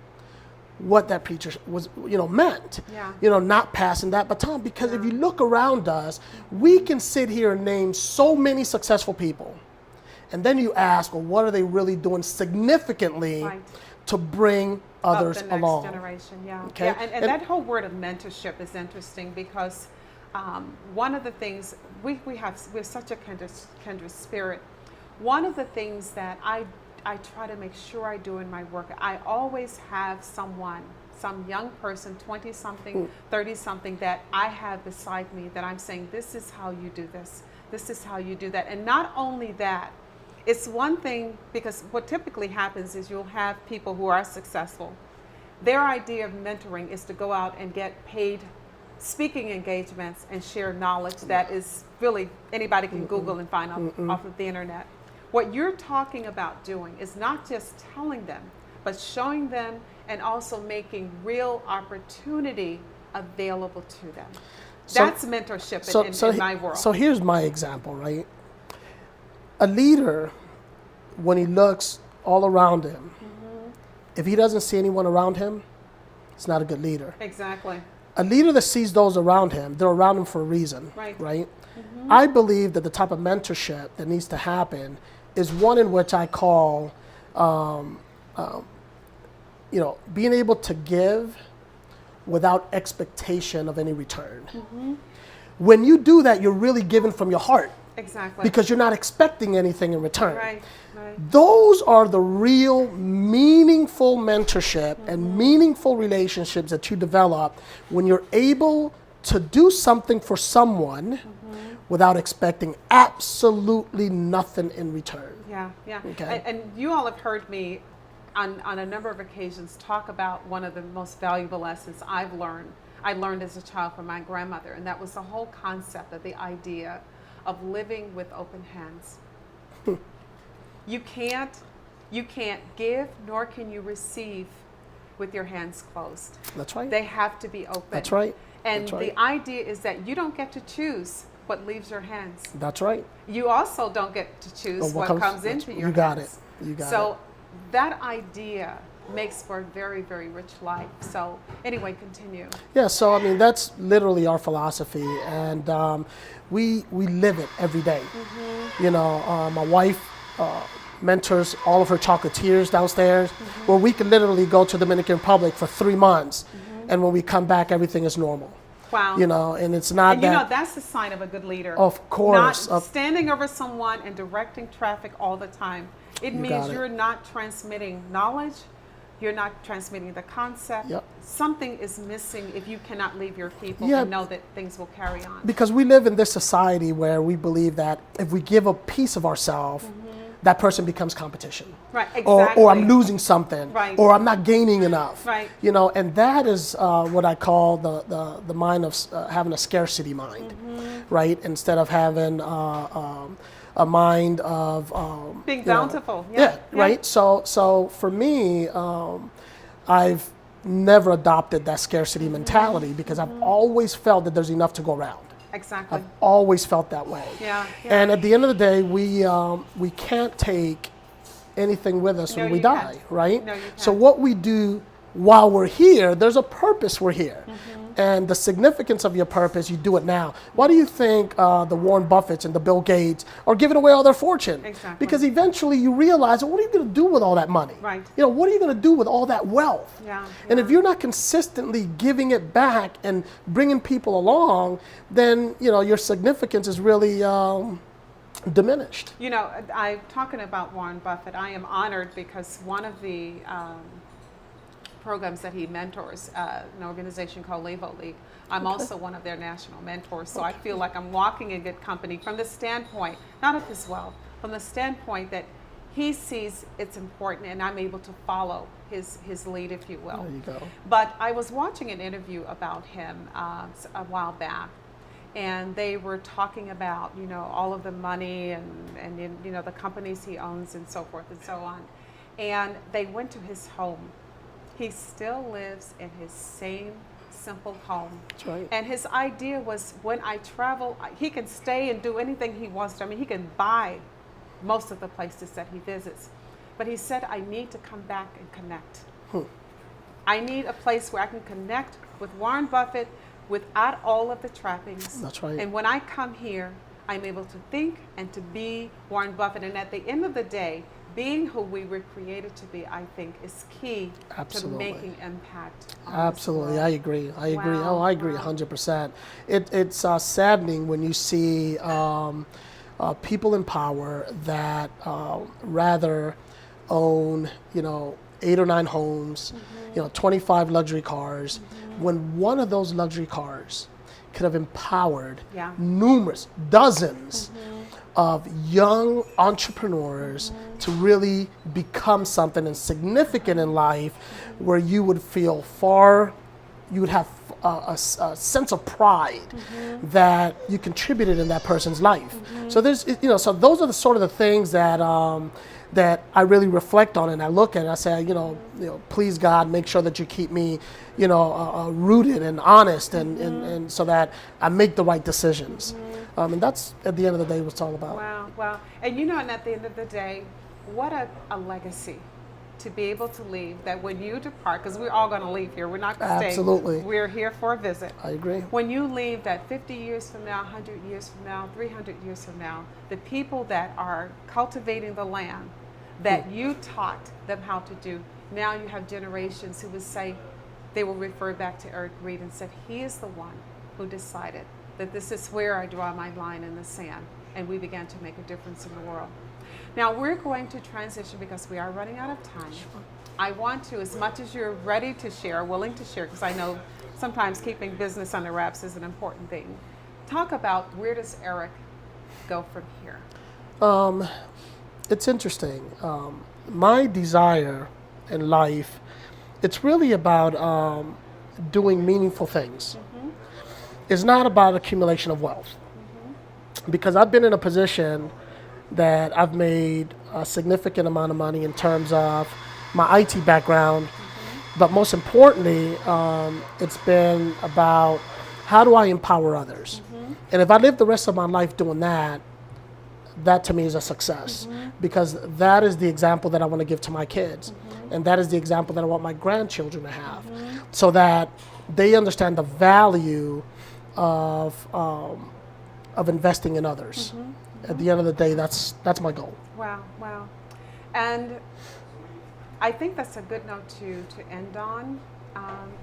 what that preacher was, meant. Not passing that baton. Because if you look around us, we can sit here and name so many successful people. And then you ask, well, what are they really doing significantly to bring others along? The next generation, Okay? Yeah, and that whole word of mentorship is interesting because one of the things, we're such a kindred spirit. One of the things that I try to make sure I do in my work, I always have some young person, 20-something, 30-something, that I have beside me that I'm saying, this is how you do this. This is how you do that. And not only that, it's one thing, because what typically happens is you'll have people who are successful. Their idea of mentoring is to go out and get paid speaking engagements and share knowledge that is really anybody can Google and find off of the internet. What you're talking about doing is not just telling them, but showing them and also making real opportunity available to them. That's mentorship in my world. So here's my example, right? A leader, when he looks all around him, if he doesn't see anyone around him, it's not a good leader. Exactly. A leader that sees those around him, they're around him for a reason, right? I believe that the type of mentorship that needs to happen is one in which I call, being able to give without expectation of any return. When you do that, you're really giving from your heart. Exactly. because you're not expecting anything in return. Right, right. Those are the real meaningful mentorship and meaningful relationships that you develop when you're able to do something for someone without expecting absolutely nothing in return. Yeah, yeah. Okay. And you all have heard me on a number of occasions talk about one of the most valuable lessons I've learned. I learned as a child from my grandmother, and that was the whole concept of the idea of living with open hands. You can't give, nor can you receive with your hands closed. That's right. They have to be open. That's right. And That's right. the idea is that you don't get to choose what leaves your hands. That's right. You also don't get to choose what comes into your hands. You got it. You got it. So that idea makes for a very, very rich life. So anyway, continue. Yeah, so I mean, that's literally our philosophy, and we live it every day. You know, my wife mentors all of her chocolatiers downstairs, where we can literally go to Dominican Republic for 3 months, and when we come back, everything is normal. Wow. You know, and it's not and that. You know, that's the sign of a good leader. Of course. Not standing over someone and directing traffic all the time. It means you're not transmitting knowledge. You're not transmitting the concept. Yep. Something is missing if you cannot leave your people and know that things will carry on. Because we live in this society where we believe that if we give a piece of ourselves, that person becomes competition. Right, exactly. Or I'm losing something. Right. Or I'm not gaining enough. Right. You know, and that is what I call the mind of having a scarcity mind, right? Instead of having a mind of being bountiful. Yeah, right. So for me, I've never adopted that scarcity mentality because I've always felt that there's enough to go around. Exactly. I've always felt that way. Yeah. And at the end of the day, we can't take anything with us when we die, right? No, you can't. So what we do while we're here, there's a purpose we're here. And the significance of your purpose, you do it now. Why do you think the Warren Buffetts and the Bill Gates are giving away all their fortune? Exactly. Because eventually you realize, well, what are you going to do with all that money? Right. You know, what are you going to do with all that wealth? Yeah. And if you're not consistently giving it back and bringing people along, then, you know, your significance is really diminished. You know, I'm talking about Warren Buffett. I am honored because one of the programs that he mentors, an organization called Levo League. I'm also one of their national mentors, so I feel like I'm walking in good company from the standpoint, not of his wealth, from the standpoint that he sees it's important and I'm able to follow his lead, if you will. There you go. But I was watching an interview about him a while back, and they were talking about, you know, all of the money and you know, the companies he owns and so forth and so on. And they went to his home. He still lives in his same simple home. That's right. And his idea was, when I travel, he can stay and do anything he wants to. I mean, he can buy most of the places that he visits. But he said, I need to come back and connect. I need a place where I can connect with Warren Buffett without all of the trappings. That's right. And when I come here, I'm able to think and to be Warren Buffett. And at the end of the day, being who we were created to be, I think, is key to making impact. Absolutely, I agree. I agree. Wow. Oh, I agree 100%. It's saddening when you see people in power that rather own, you know, 8 or 9 homes, you know, 25 luxury cars, when one of those luxury cars could have empowered numerous, dozens of young entrepreneurs to really become something and significant in life, where you would feel you would have a sense of pride that you contributed in that person's life. So there's, you know, so those are the sort of the things that that I really reflect on, and I look at it, I say, you know, please God, make sure that you keep me, you know, rooted and honest, and so that I make the right decisions. And that's, at the end of the day, what it's all about. Wow, wow. And you know, and at the end of the day, what a legacy to be able to leave, that when you depart, because we're all going to leave here, we're not going to stay. Absolutely. We're here for a visit. I agree. When you leave, that 50 years from now, 100 years from now, 300 years from now, the people that are cultivating the land that you taught them how to do, now you have generations who would say, they will refer back to Reid and said, he is the one who decided that this is where I draw my line in the sand. and we began to make a difference in the world. Now we're going to transition because we are running out of time. I want to, as much as you're ready to share, willing to share, because I know sometimes keeping business under wraps is an important thing. Talk about where does Eric go from here? It's interesting. My desire in life, it's really about doing meaningful things. It's not about accumulation of wealth. Because I've been in a position that I've made a significant amount of money in terms of my IT background, but most importantly, it's been about how do I empower others? And if I live the rest of my life doing that, that to me is a success, because that is the example that I want to give to my kids, and that is the example that I want my grandchildren to have, so that they understand the value of investing in others. At the end of the day, that's my goal. Wow, wow. And I think that's a good note to end on.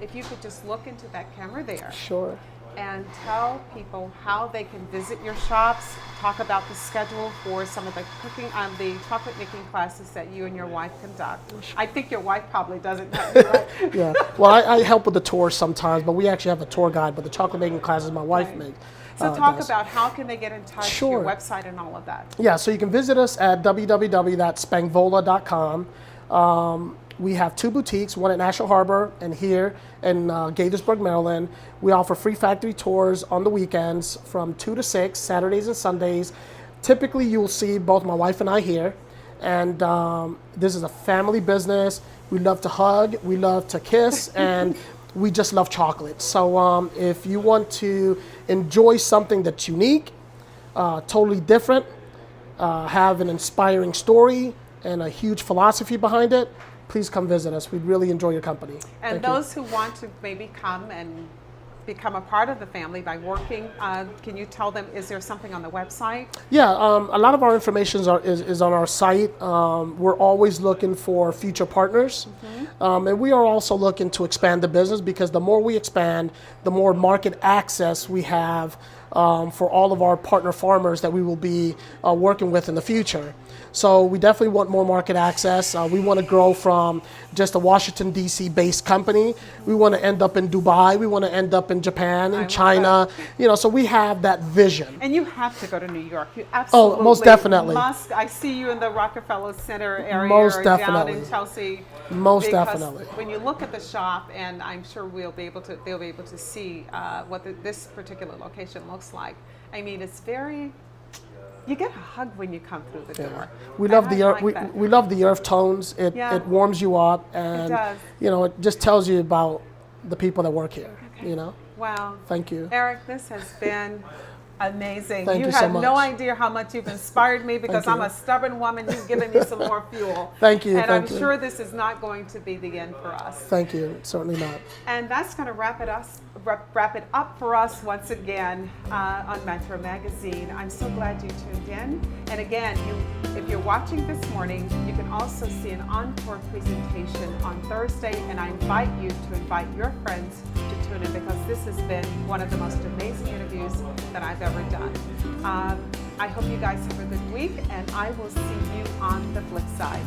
If you could just look into that camera there. Sure. And tell people how they can visit your shops, talk about the schedule for some of the cooking, the chocolate making classes that you and your wife conduct. I think your wife probably doesn't know, right? Yeah, well, I help with the tours sometimes, but we actually have a tour guide, but the chocolate making classes my wife makes. So talk about how can they get in touch, Sure. your website and all of that. Yeah, so you can visit us at www.spangvola.com. We have 2 boutiques, one at National Harbor and here in Gaithersburg, Maryland. We offer free factory tours on the weekends from 2 to 6, Saturdays and Sundays. Typically, you'll see both my wife and I here. And this is a family business. We love to hug, we love to kiss, and we just love chocolate. So if you want to enjoy something that's unique, totally different, have an inspiring story and a huge philosophy behind it, please come visit us. We'd really enjoy your company. And those who want to maybe come and become a part of the family by working, can you tell them, is there something on the website? Yeah, a lot of our information is on our site. We're always looking for future partners. And we are also looking to expand the business, because the more we expand, the more market access we have for all of our partner farmers that we will be working with in the future. So we definitely want more market access. We want to grow from just a Washington, D.C. based company. We want to end up in Dubai. We want to end up in Japan, in China. You know, so we have that vision. And you have to go to New York. You absolutely most definitely must. I see you in the Rockefeller Center area, Most or definitely. down in Chelsea. Most because definitely. When you look at the shop, and I'm sure they'll be able to see what this particular location looks like. I mean, it's very. You get a hug when you come through the door. We love we love the earth tones. It warms you up, and it does. You know, it just tells you about the people that work here. You know. Wow. Thank you, Eric. This has been amazing. Thank you have so much. no idea how much you've inspired me, because I'm a stubborn woman. You've given me some more fuel. Thank you. And I'm sure this is not going to be the end for us. Thank you. Certainly not. And that's going to wrap it up for us once again on Metro Magazine. I'm so glad you tuned in. And again, if you're watching this morning, you can also see an encore presentation on Thursday. And I invite you to invite your friends to tune in, because this has been one of the most amazing interviews that I've ever done. I hope you guys have a good week, and I will see you on the flip side.